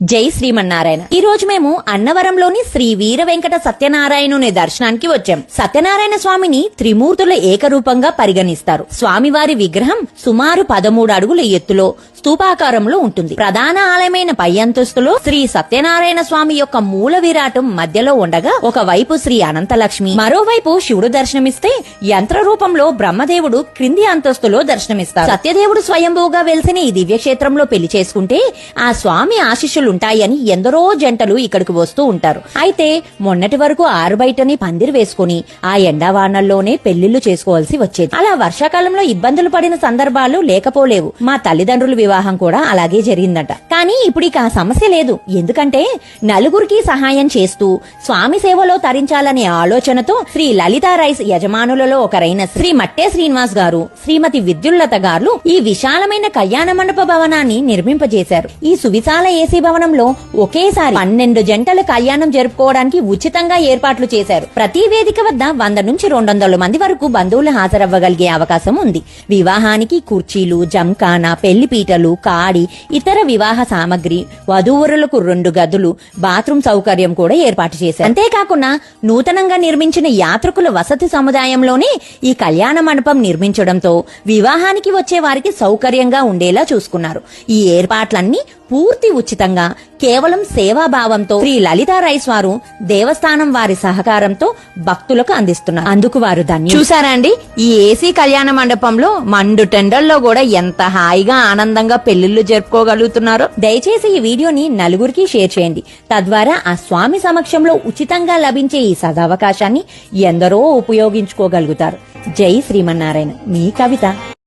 జై శ్రీమన్నారాయణ. ఈ రోజు మేము అన్నవరంలోని శ్రీ వీర వెంకట సత్యనారాయణుని దర్శనానికి వచ్చాం. సత్యనారాయణ స్వామిని త్రిమూర్తుల ఏకరూపంగా పరిగణిస్తారు. స్వామివారి విగ్రహం సుమారు 13 అడుగుల ఎత్తులో స్తూపాకారంలో ఉంటుంది. ప్రధాన ఆలయమైన పై అంతస్తులో శ్రీ సత్యనారాయణ స్వామి యొక్క మూల విరాటం మధ్యలో ఉండగా ఒకవైపు శ్రీ అనంతలక్ష్మి, మరోవైపు శివుడు దర్శనమిస్తే యంత్ర రూపంలో బ్రహ్మదేవుడు క్రింది అంతస్తులో దర్శనమిస్తారు. సత్యదేవుడు స్వయంభూగా వెలిసిన ఈ దివ్యక్షేత్రంలో పెళ్లి చేసుకుంటే ఆ స్వామి ఆశీస్సులుంటాయని ఎందరో జంటలు ఇక్కడికి వస్తూ ఉంటారు. అయితే మొన్నటి వరకు ఆరుబయటని పందిరి వేసుకుని ఆ ఎండావానల్లోనే పెళ్లిళ్లు చేసుకోవాల్సి వచ్చేది. అలా వర్షాకాలంలో ఇబ్బందులు పడిన సందర్భాలు లేకపోలేవు. మా తల్లిదండ్రుల వివాహం కూడా అలాగే జరిగిందట. కానీ ఇప్పుడు ఇక ఆ సమస్య లేదు. ఎందుకంటే నలుగురికి సహాయం చేస్తూ స్వామి సేవలో తరించాలనే ఆలోచనతో శ్రీ లలితా రైస్ యజమానులలో ఒకరైన శ్రీ మట్టే శ్రీనివాస్ గారు, శ్రీమతి విద్యుల్లత గారు ఈ విశాలమైన కళ్యాణ మండప భవనాన్ని నిర్మింపజేశారు. ఈ సువిశాల ఏసీ భవనంలో ఒకేసారి 12 జంటల కళ్యాణం జరుపుకోవడానికి ఉచితంగా ఏర్పాట్లు చేశారు. ప్రతి వేదిక వద్ద 100 నుంచి 200 మంది వరకు బంధువులు హాజరవ్వగలిగే అవకాశం ఉంది. వివాహానికి కుర్చీలు, జంకానా, పెళ్లి పీటలు, కాడి, ఇతర వివాహ సామగ్రి, వధూవరులకు 2 గదులు, బాత్రూమ్ సౌకర్యం కూడా ఏర్పాటు చేశారు. అంతేకాకుండా నూతనంగా నిర్మించిన యాత్రికుల వసతి సముదాయంలోనే ఈ కళ్యాణ మండపం నిర్మించడంతో వివాహానికి వచ్చే వారికి సౌకర్యంగా ఉండేలా చూసుకున్నారు. ఈ ఏర్పాట్లన్నీ పూర్తి ఉచితంగా కేవలం సేవాభావంతో శ్రీ లలితా రైస్ వారు దేవస్థానం వారి సహకారంతో భక్తులకు అందిస్తున్నారు. అందుకు వారు ధన్యులు. చూసారా అండి, ఈ ఏసీ కళ్యాణ మండపంలో మండు టెండల్లో కూడా ఎంత హాయిగా ఆనందంగా పెళ్లిళ్లు జరుపుకోగలుగుతున్నారో. దయచేసి ఈ వీడియోని నలుగురికి షేర్ చేయండి. తద్వారా ఆ స్వామి సమక్షంలో ఉచితంగా లభించే ఈ సదవకాశాన్ని ఎందరో ఉపయోగించుకోగలుగుతారు. జై శ్రీమన్నారాయణ. మీ కవిత.